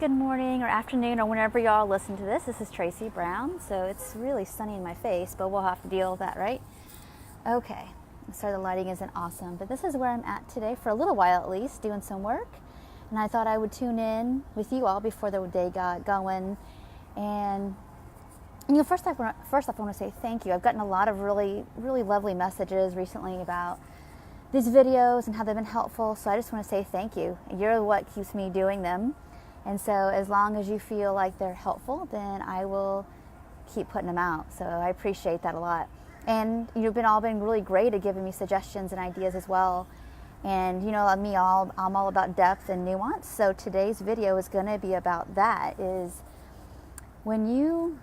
Good morning or afternoon or whenever y'all listen to this. This is Tracy Brown. So it's really sunny in my face, but we'll have to deal with that, right? Okay. Sorry, the lighting isn't awesome, but this is where I'm at today for a little while at least, doing some work. And I thought I would tune in with you all before the day got going. And first off, I want to say thank you. I've gotten a lot of really lovely messages recently about these videos and how they've been helpful. So I just want to say thank you. You're what keeps me doing them. And so as long as you feel like they're helpful, then I will keep putting them out. So I appreciate that a lot. And you've all been really great at giving me suggestions and ideas as well. And I'm all about depth and nuance. So today's video is going to be about that, is when you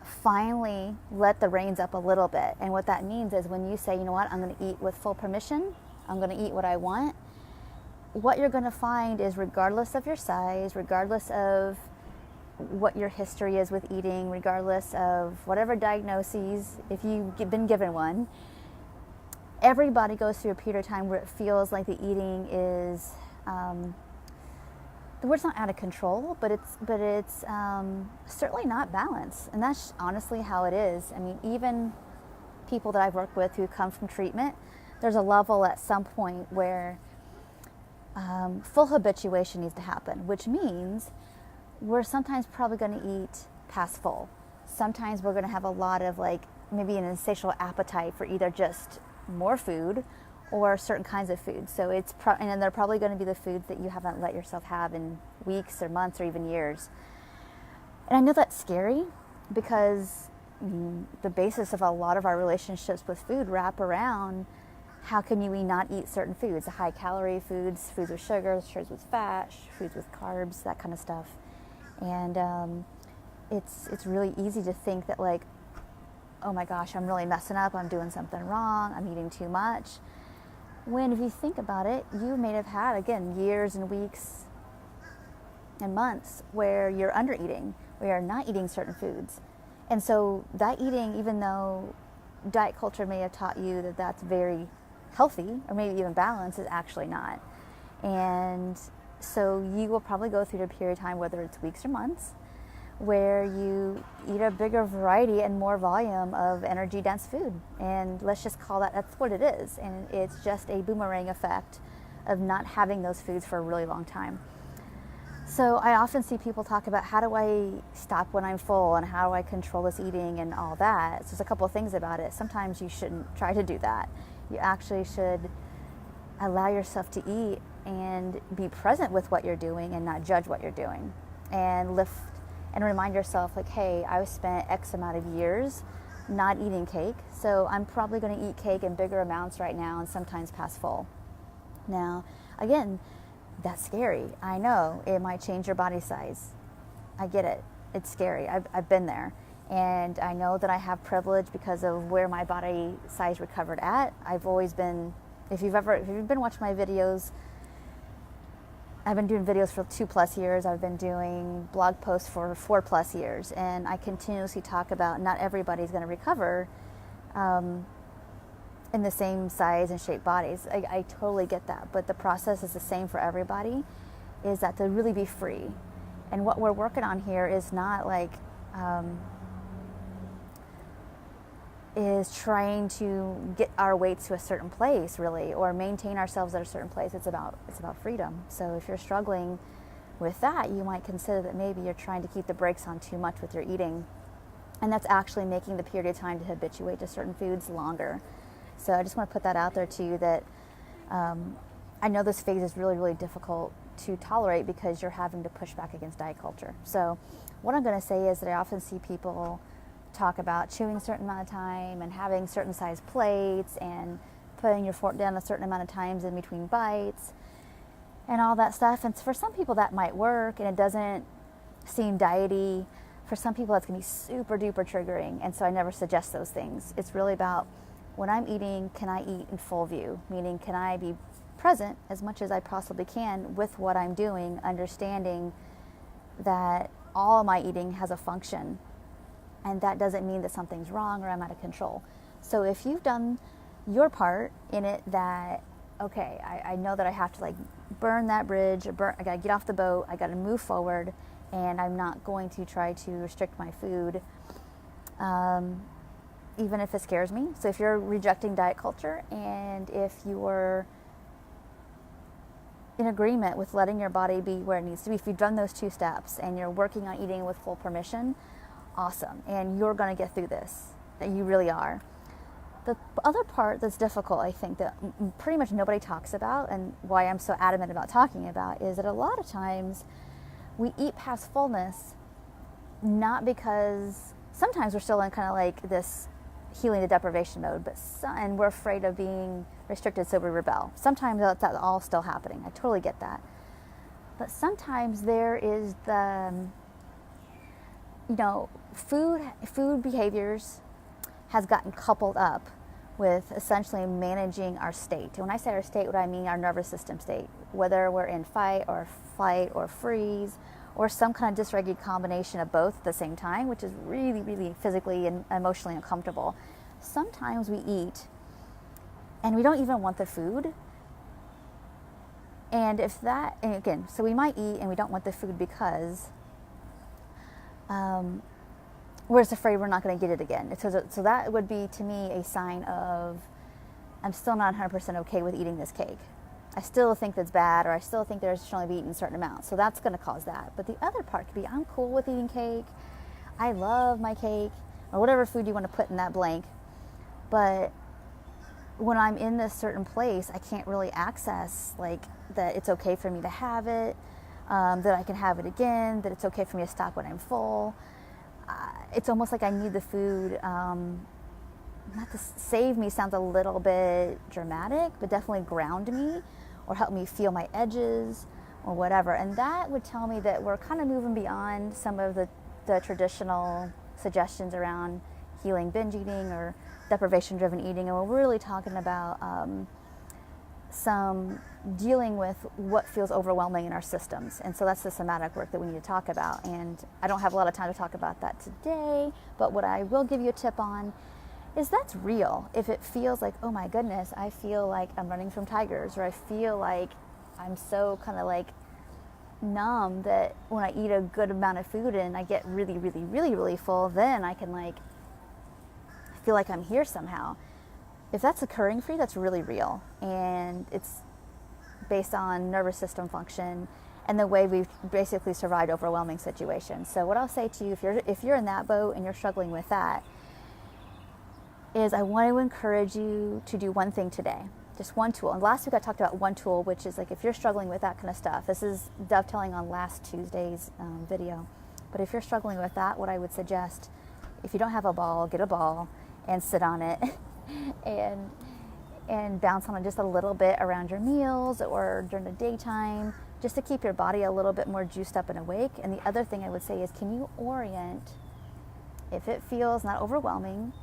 finally let the reins up a little bit. And what that means is when you say, you know what, I'm going to eat with full permission. I'm going to eat what I want. What you're going to find is, regardless of your size, regardless of what your history is with eating, regardless of whatever diagnoses, if you've been given one, everybody goes through a period of time where it feels like the eating is, the word's not out of control, but it's certainly not balanced. And that's honestly how it is. I mean, even people that I've worked with who come from treatment, there's a level at some point where full habituation needs to happen, which means we're sometimes probably going to eat past full. Sometimes we're going to have a lot of maybe an insatiable appetite for either just more food or certain kinds of food. So and then they're probably going to be the foods that you haven't let yourself have in weeks or months or even years. And I know that's scary because the basis of a lot of our relationships with food wrap around how can you not eat certain foods, the high calorie foods, foods with sugars, foods with fat, foods with carbs, that kind of stuff. And it's really easy to think that oh my gosh, I'm really messing up, I'm doing something wrong, I'm eating too much. When if you think about it, you may have had, again, years and weeks and months where you're under eating, where you're not eating certain foods. And so that eating, even though diet culture may have taught you that that's very healthy or maybe even balanced, is actually not. And so you will probably go through a period of time, whether it's weeks or months, where you eat a bigger variety and more volume of energy dense food. And let's just call that's what it is. And it's just a boomerang effect of not having those foods for a really long time. So I often see people talk about, how do I stop when I'm full and how do I control this eating and all that. So there's a couple of things about it. Sometimes you shouldn't try to do that. You actually should allow yourself to eat and be present with what you're doing and not judge what you're doing. And lift and remind yourself, hey, I've spent X amount of years not eating cake, so I'm probably going to eat cake in bigger amounts right now and sometimes past full. Now, again, that's scary. I know it might change your body size. I get it. It's scary. I've been there. And I know that I have privilege because of where my body size recovered at. I've always been, if you've been watching my videos, I've been doing videos for 2+ years. I've been doing blog posts for 4+ years. And I continuously talk about not everybody's going to recover in the same size and shaped bodies. I totally get that. But the process is the same for everybody, is that to really be free. And what we're working on here is not is trying to get our weights to a certain place, really, or maintain ourselves at a certain place. It's about freedom. So if you're struggling with that, you might consider that maybe you're trying to keep the brakes on too much with your eating. And that's actually making the period of time to habituate to certain foods longer. So I just want to put that out there to you, that I know this phase is really difficult to tolerate because you're having to push back against diet culture. So what I'm going to say is that I often see people talk about chewing a certain amount of time and having certain size plates and putting your fork down a certain amount of times in between bites and all that stuff. And for some people that might work and it doesn't seem diety. For some people that's going to be super duper triggering, and so I never suggest those things. It's really about, when I'm eating, can I eat in full view? Meaning, can I be present as much as I possibly can with what I'm doing, understanding that all of my eating has a function. And that doesn't mean that something's wrong or I'm out of control. So if you've done your part in it, that, okay, I know that I have to burn that bridge, I gotta get off the boat, I gotta move forward, and I'm not going to try to restrict my food, even if it scares me. So if you're rejecting diet culture, and if you're in agreement with letting your body be where it needs to be, if you've done those 2 steps and you're working on eating with full permission, awesome, and you're going to get through this. You really are. The other part that's difficult, I think, that pretty much nobody talks about, and why I'm so adamant about talking about, is that a lot of times we eat past fullness, not because sometimes we're still in kind of like this healing the deprivation mode, and we're afraid of being restricted, so we rebel. Sometimes that's all still happening. I totally get that. But sometimes there is the, food behaviors has gotten coupled up with essentially managing our state. And when I say our state, what I mean our nervous system state, whether we're in fight or flight or freeze, or some kind of dysregulated combination of both at the same time, which is really, really physically and emotionally uncomfortable. Sometimes we eat and we don't even want the food. And again, so we might eat and we don't want the food because we're just afraid we're not going to get it again. So that would be, to me, a sign of I'm still not 100% okay with eating this cake. I still think that's bad, or I still think there should only be eaten a certain amount. So that's going to cause that. But the other part could be I'm cool with eating cake. I love my cake, or whatever food you want to put in that blank. But when I'm in this certain place, I can't really access like that it's okay for me to have it, that I can have it again, that it's okay for me to stop when I'm full. It's almost like I need the food. Not to save me sounds a little bit dramatic, but definitely ground me or help me feel my edges or whatever. And that would tell me that we're kind of moving beyond some of the traditional suggestions around healing binge eating or deprivation-driven eating. And we're really talking about some dealing with what feels overwhelming in our systems. And so that's the somatic work that we need to talk about. And I don't have a lot of time to talk about that today, but what I will give you a tip on is that's real. If it feels like, oh my goodness, I feel like I'm running from tigers, or I feel like I'm so kind of like numb that when I eat a good amount of food and I get really, really, really, really full, then I can like feel like I'm here somehow. If that's occurring for you, that's really real. And it's based on nervous system function and the way we've basically survived overwhelming situations. So what I'll say to you, if you're in that boat and you're struggling with that, is I want to encourage you to do one thing today, just one tool. And last week I talked about one tool, which is like if you're struggling with that kind of stuff. This is dovetailing on last Tuesday's video. But if you're struggling with that, what I would suggest, if you don't have a ball, get a ball and sit on it and bounce on it just a little bit around your meals or during the daytime, just to keep your body a little bit more juiced up and awake. And the other thing I would say is, can you orient, if it feels not overwhelming,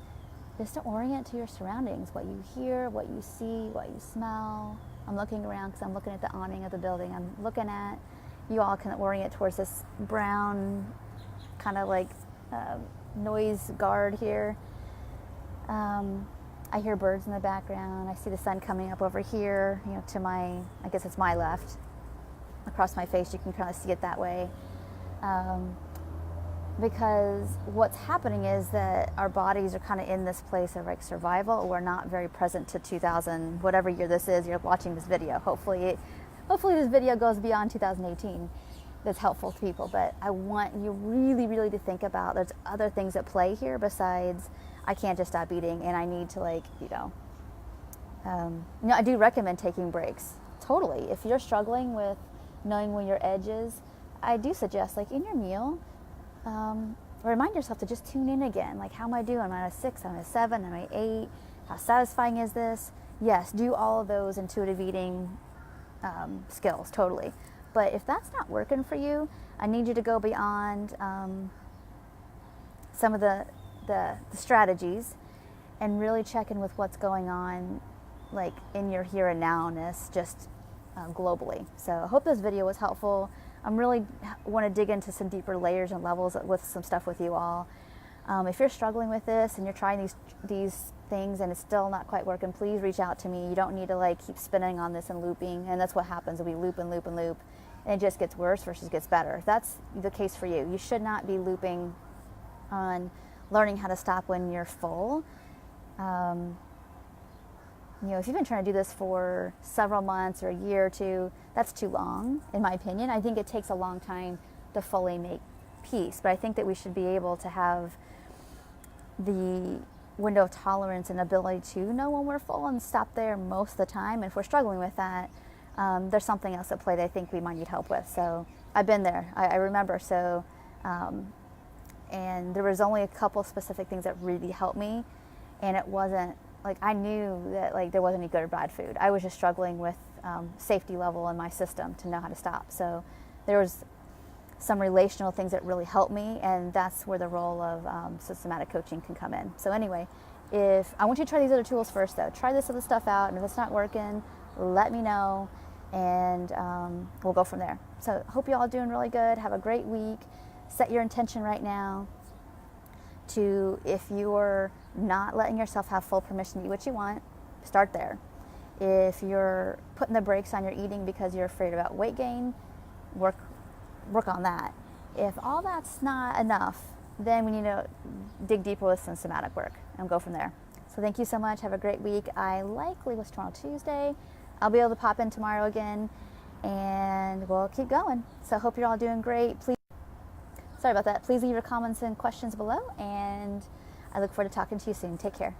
just to orient to your surroundings, what you hear, what you see, what you smell. I'm looking around because I'm looking at the awning of the building. I'm looking at, you all can orient towards this brown kind of like noise guard here. I hear birds in the background. I see the sun coming up over here, to my, I guess it's my left. Across my face, you can kind of see it that way. Because what's happening is that our bodies are kind of in this place of like survival. We're not very present to 2000, whatever year this is, you're watching this video. Hopefully this video goes beyond 2018. That's helpful to people. But I want you really, really to think about there's other things at play here besides I can't just stop eating and I need to I do recommend taking breaks. Totally. If you're struggling with knowing when your edge is, I do suggest like in your meal, remind yourself to just tune in again. Like, how am I doing? Am I at a 6? Am I at a 7? Am I at 8? How satisfying is this? Yes, do all of those intuitive eating skills, totally. But if that's not working for you, I need you to go beyond some of the strategies and really check in with what's going on, like in your here and now-ness, just globally. So I hope this video was helpful. I'm really want to dig into some deeper layers and levels with some stuff with you all. If you're struggling with this and you're trying these things and it's still not quite working, please reach out to me. You don't need to like keep spinning on this and looping, and that's what happens. We loop and loop and loop, and it just gets worse versus gets better. If that's the case for you, you should not be looping on learning how to stop when you're full. If you've been trying to do this for several months or a year or two, that's too long, in my opinion. I think it takes a long time to fully make peace, but I think that we should be able to have the window of tolerance and ability to know when we're full and stop there most of the time. And if we're struggling with that, there's something else at play that I think we might need help with. So I've been there. I remember. So, and there was only a couple specific things that really helped me, and it wasn't like I knew that like there wasn't any good or bad food. I was just struggling with safety level in my system to know how to stop. So there was some relational things that really helped me, and that's where the role of systematic coaching can come in. So anyway, if I want you to try these other tools first though, try this other stuff out, and if it's not working, let me know, and we'll go from there. So hope you all are doing really good. Have a great week. Set your intention right now to, if you're not letting yourself have full permission to eat what you want, start there. If you're putting the brakes on your eating because you're afraid about weight gain, work on that. If all that's not enough, then we need to dig deeper with some somatic work and go from there. So thank you so much. Have a great week. I likely was tomorrow Tuesday. I'll be able to pop in tomorrow again, and we'll keep going. So I hope you're all doing great. Sorry about that. Please leave your comments and questions below, and I look forward to talking to you soon. Take care.